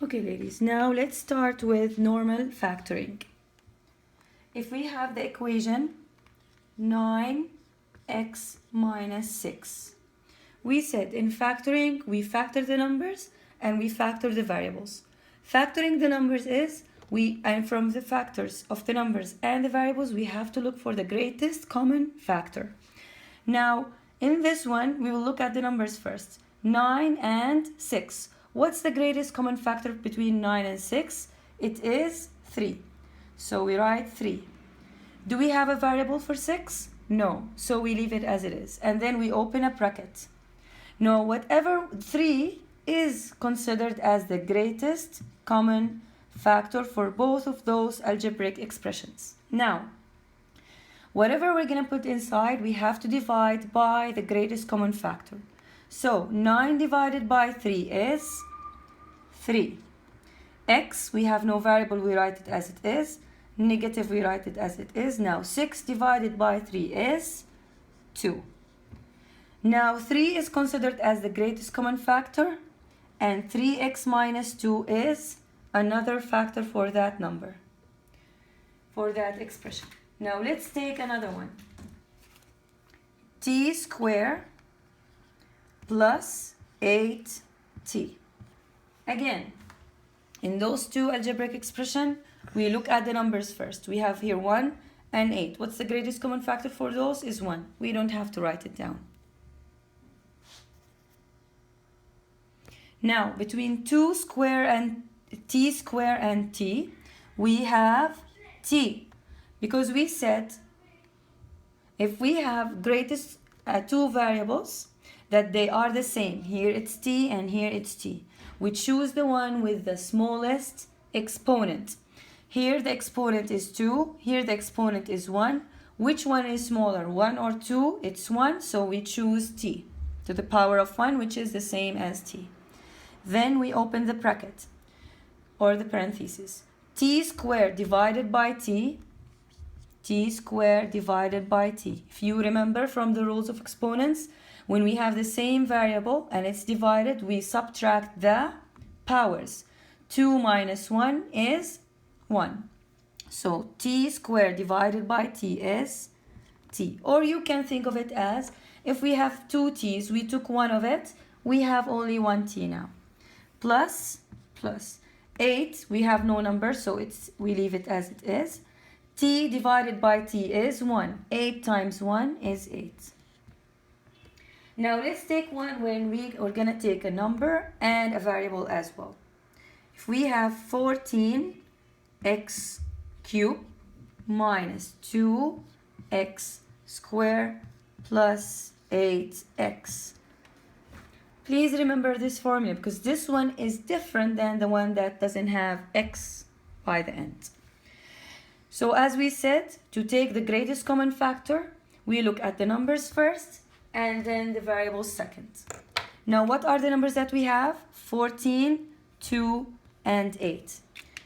Okay, ladies, now let's start with normal factoring. If we have the equation 9x minus 6, we said in factoring, we factor the numbers and we factor the variables. Factoring the numbers is, and from the factors of the numbers and the variables, we have to look for the greatest common factor. Now, in this one, we will look at the numbers first. 9 and 6. What's the greatest common factor between 9 and 6? It is 3. So we write 3. Do we have a variable for 6? No. So we leave it as it is. And then we open a bracket. Now, whatever 3 is considered as the greatest common factor for both of those algebraic expressions. Now, whatever we're going to put inside, we have to divide by the greatest common factor. So 9 divided by 3 is 3. X, we have no variable, we write it as it is. Negative, we write it as it is. Now 6 divided by 3 is 2. Now 3 is considered as the greatest common factor, and 3x minus 2 is another factor for that number, for that expression. Now let's take another one. T squared plus 8t. Again, in those two algebraic expressions, we look at the numbers first. We have here 1 and 8. What's the greatest common factor for those? Is 1. We don't have to write it down. Now, between 2 squared and t squared and t, we have t. Because we said if we have greatest two variables that they are the same, here it's t and here it's t, we choose the one with the smallest exponent. Here the exponent is 2, here the exponent is 1. Which one is smaller, 1 or 2? It's 1, so we choose t to the power of 1, which is the same as t. Then we open the bracket or the parenthesis. T squared divided by t squared divided by t. If you remember from the rules of exponents, when we have the same variable and it's divided, we subtract the powers. 2 minus 1 is 1. So t squared divided by t is t. Or you can think of it as, if we have two t's, we took one of it, we have only one t now. Plus 8, we have no number, so we leave it as it is. T divided by t is 1. 8 times 1 is 8. Now let's take one when we are going to take a number and a variable as well. If we have 14x cubed minus 2x squared plus 8x. Please remember this formula because this one is different than the one that doesn't have x by the end. So as we said, to take the greatest common factor, we look at the numbers first and then the variables second. Now what are the numbers that we have? 14, 2, and 8.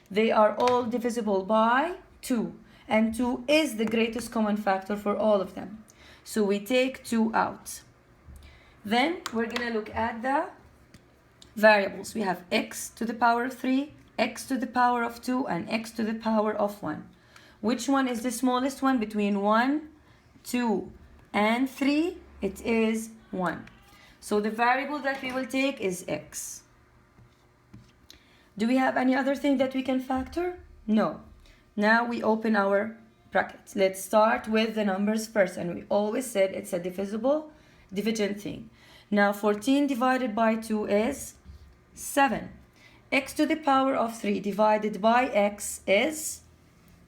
They are all divisible by 2, and 2 is the greatest common factor for all of them. So we take 2 out. Then we're going to look at the variables. We have x to the power of 3, x to the power of 2, and x to the power of 1. Which one is the smallest one between 1, 2, and 3? It is 1. So the variable that we will take is x. Do we have any other thing that we can factor? No. Now we open our brackets. Let's start with the numbers first. And we always said it's a divisible division thing. Now 14 divided by 2 is 7. X to the power of 3 divided by x is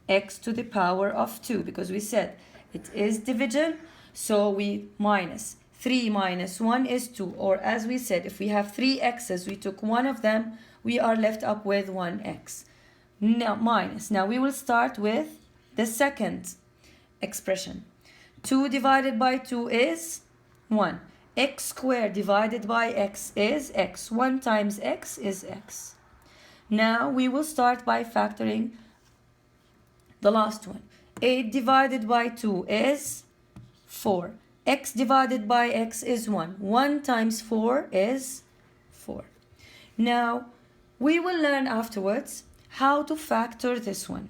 x to the power of 2, because we said it is division, so we minus. 3 minus 1 is 2, or as we said, if we have 3 x's, we took one of them, we are left up with 1x. Now minus. Now we will start with the second expression. 2 divided by 2 is 1. X squared divided by x is x. 1 times x is x. Now we will start by factoring the last one. 8 divided by 2 is 4. X divided by x is 1. 1 times 4 is 4. Now We will learn afterwards how to factor this one.